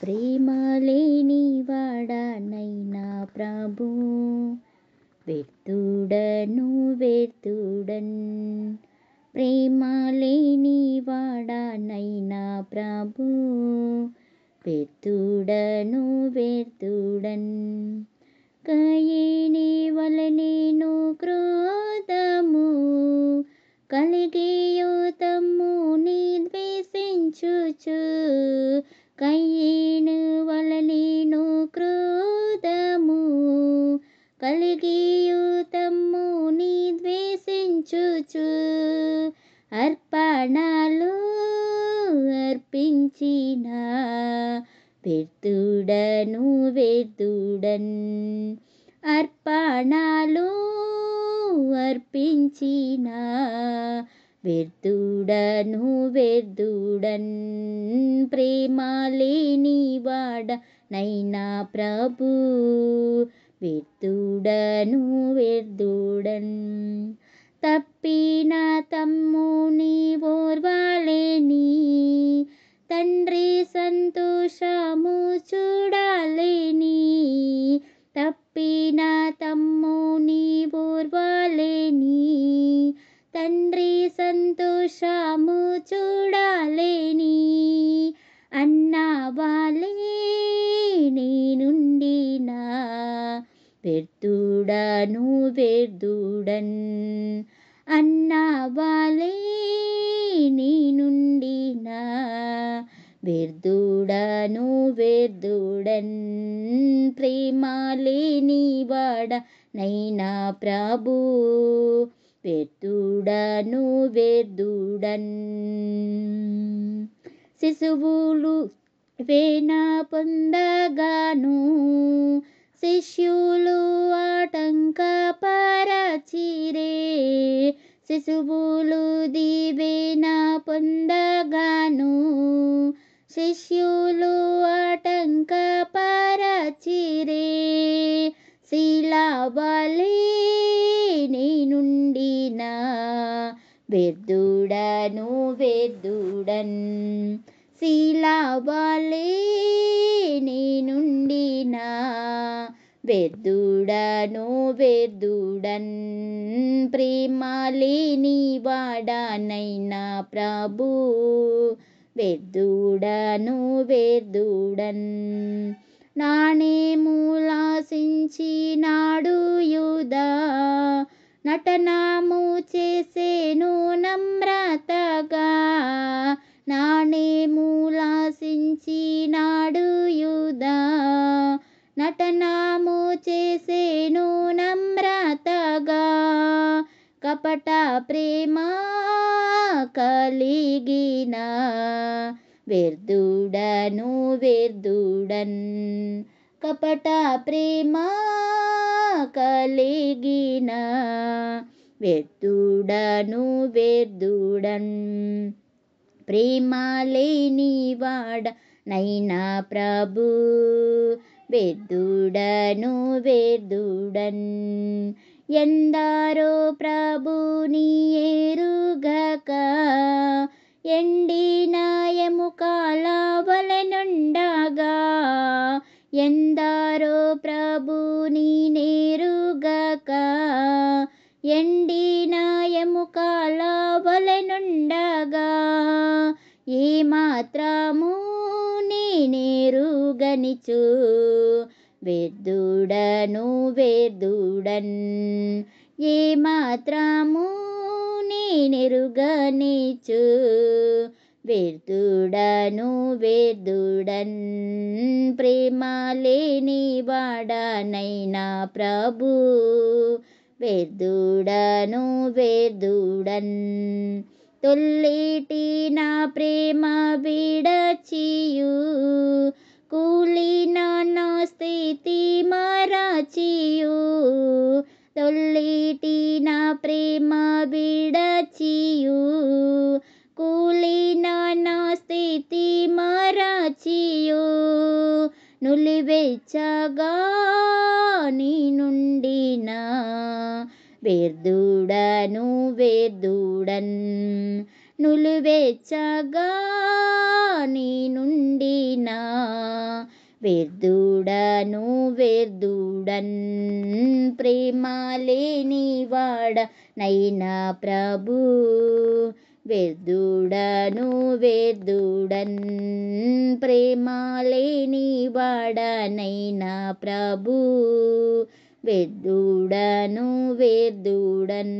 ప్రేమ లేని వాడనైనా ప్రభు, వ్యర్థుడను వ్యర్థుడన్. ప్రేమ లేని వాడనైనా ప్రభు, వ్యర్థుడను వ్యర్థుడన్. కయీని వలెనేను క్రోధము కలిగియు తమ్ముని ద్వేషించుచు, కయీను వలెనేను క్రోధము కలిగియు తమ్ముని ద్వేషించుచు, అర్పణలు అర్పించిన వ్యర్థుడను వ్యర్థుడన్. అర్పణలు అర్పించిన వ్యర్థుడను వ్యర్థుడన్. ప్రేమ లేని వాడనైనా ప్రభు, వ్యర్థుడను వ్యర్థుడన్. తప్పిన తమ్ముని ఓర్వలేని తండ్రి సంతోషము చూడలేని, తప్పిన తమ్ముని ఓర్వలేని తండ్రి సంతోషము చూడలేని, అన్నవాలే నేనుండిన వ్యర్థుడను వ్యర్థుడన్. అన్నవాలే నేనుండిన వ్యర్థుడను వ్యర్థుడన్. ప్రేమ లేని వాడనైనా ప్రభు, వ్యర్థుడను వ్యర్థుడన్. శిశువులు వేణ పొందగాను శిష్యులు ఆటంకపరచిరే, శిశువులు దీవెన పొందగాను శిష్యులు ఆటంకపరచిరే, శిలవలే నేనుండిన వ్యర్థుడను వ్యర్థుడన్. శిలవలే నేనుండిన వ్యర్థుడను వ్యర్థుడన్. ప్రేమ లేని వాడనైనా ప్రభు, వ్యర్థుడను వ్యర్థుడన్. నాణెములాశించినాడు యూదా, నటనము చేసేను నమ్రతగా. నాణెములాశించినాడు యూదా, నటనము చేసేను నమ్రతగా. కపట ప్రేమ కలిగిన వ్యర్థుడను వ్యర్థుడన్. కపట ప్రేమ కలిగిన వ్యర్థుడను వ్యర్థుడన్. ప్రేమ లేని వాడనైనా ప్రభు, వ్యర్థుడను వ్యర్థుడన్. ఎందరో ప్రభుని ఎరుగక ఎండిన ఎముకల వలెనుండగా, ఎందరో ప్రభుని నెరుగక ఎండిన ఎముకల వలెనుండగా, ఏ మాత్రము నేనెరుగనిచు వ్యర్థుడను వ్యర్థుడన్. ఏ మాత్రము నేనెరుగనిచు వ్యర్థుడను వ్యర్థుడన్. ప్రేమ లేని వాడనైనా ప్రభు, వ్యర్థుడను వ్యర్థుడన్. తొల్లిటి నా ప్రేమ విడచియు కూలిన నా స్థితి మరచియు, తొల్లిటి నా ప్రేమ విడచియు కూలిన నా స్థితి మరచియు, నులివెచ్చగా నీ నుండిన వ్యర్థుడను వ్యర్థుడన్. నులివెచ్చగా నీ నుండిన వ్యర్థుడను వ్యర్థుడన్ ప్రేమ లేని వాడ నైనా ప్రభు. వ్యర్థుడను వ్యర్థుడన్ ప్రేమ లేని వాడనైనా ప్రభు. వ్యర్థుడను వ్యర్థుడన్.